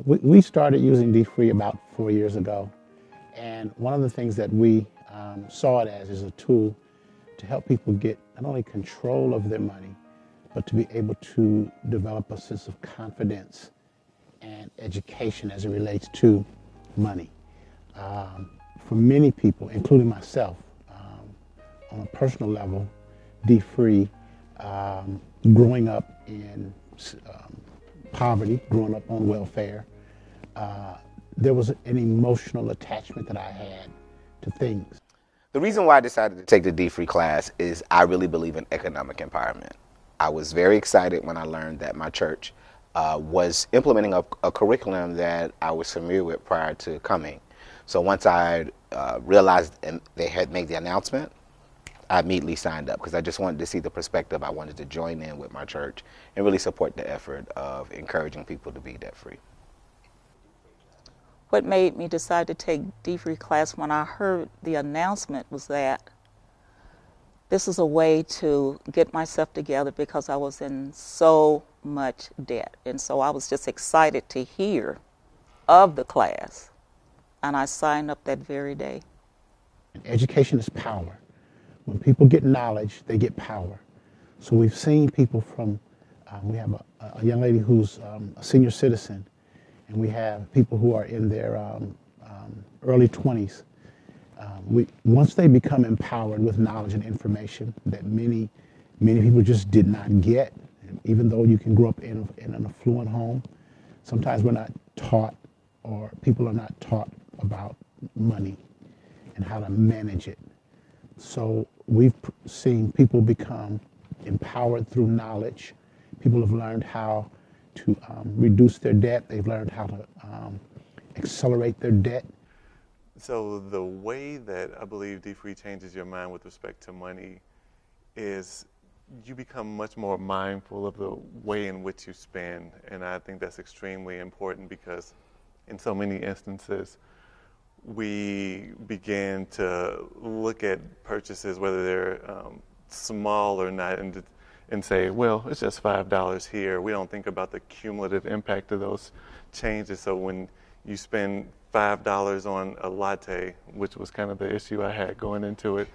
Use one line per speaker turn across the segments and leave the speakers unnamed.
We started using dfree about 4 years ago, and one of the things that we saw it as is a tool to help people get not only control of their money, but to be able to develop a sense of confidence and education as it relates to money. For many people, including myself, on a personal level, dfree, growing up in poverty, growing up on welfare, there was an emotional attachment that I had to things.
The reason why I decided to take the dfree class is I really believe in economic empowerment. I was very excited when I learned that my church was implementing a curriculum that I was familiar with prior to coming. So once I realized and they had made the announcement, I immediately signed up because I just wanted to see the perspective. I wanted to join in with my church and really support the effort of encouraging people to be debt-free.
What made me decide to take dfree class when I heard the announcement was that this is a way to get myself together because I was in so much debt. And so I was just excited to hear of the class, and I signed up that very day.
Education is power. When people get knowledge, they get power. So we've seen people from, we have a young lady who's a senior citizen, and we have people who are in their early 20s. Once they become empowered with knowledge and information that many people just did not get, even though you can grow up in an affluent home, sometimes we're not taught, or people are not taught about money and how to manage it. So we've seen people become empowered through knowledge. People have learned how to reduce their debt. They've learned how to accelerate their debt.
So the way that I believe dfree changes your mind with respect to money is you become much more mindful of the way in which you spend. And I think that's extremely important because in so many instances, we begin to look at purchases, whether they're small or not, and say, well, it's just $5 here. We don't think about the cumulative impact of those changes. So when you spend $5 on a latte, which was kind of the issue I had going into it,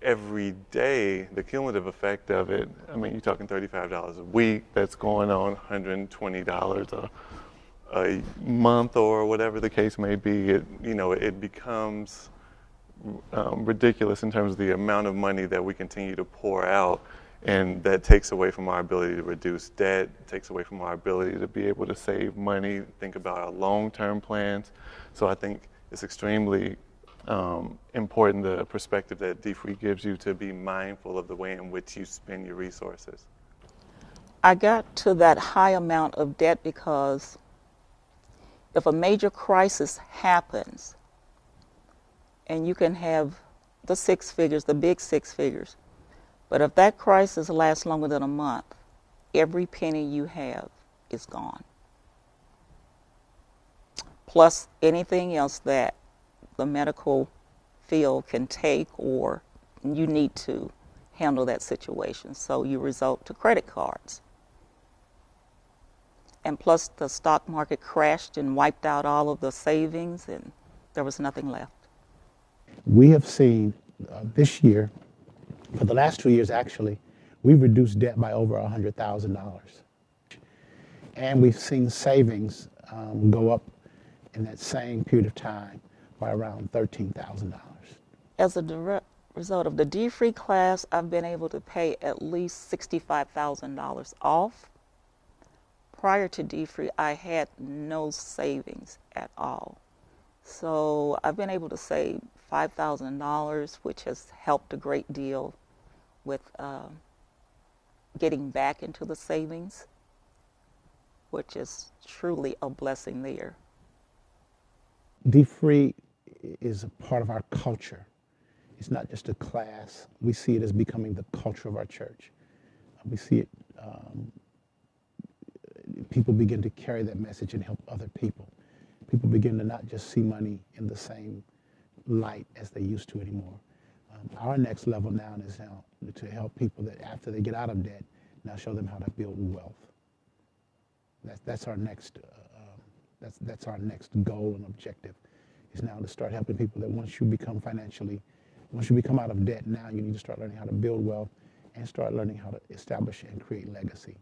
every day, the cumulative effect of it, I mean, you're talking $35 a week, that's going on $120 a month or whatever the case may be. It becomes ridiculous in terms of the amount of money that we continue to pour out, and that takes away from our ability to reduce debt, takes away from our ability to be able to save money, think about our long-term plans. So I think it's extremely important, the perspective that dfree gives you, to be mindful of the way in which you spend your resources.
I got to that high amount of debt because if a major crisis happens, and you can have the six figures, the big six figures, but if that crisis lasts longer than a month, every penny you have is gone. Plus anything else that the medical field can take, or you need to handle that situation. So you resort to credit cards. And plus the stock market crashed and wiped out all of the savings, and there was nothing left.
We have seen this year, for the last 2 years actually, we've reduced debt by over $100,000. And we've seen savings go up in that same period of time by around $13,000.
As a direct result of the dfree class, I've been able to pay at least $65,000 off. Prior to dfree, I had no savings at all. So I've been able to save $5,000, which has helped a great deal with getting back into the savings, which is truly a blessing there.
dfree is a part of our culture. It's not just a class. We see it as becoming the culture of our church. We see it, people begin to carry that message and help other people. People begin to not just see money in the same light as they used to anymore. Our next level now is now to help people that after they get out of debt, now show them how to build wealth. That's our next That's our next goal and objective, is now to start helping people that once you become out of debt, now you need to start learning how to build wealth and start learning how to establish and create legacy.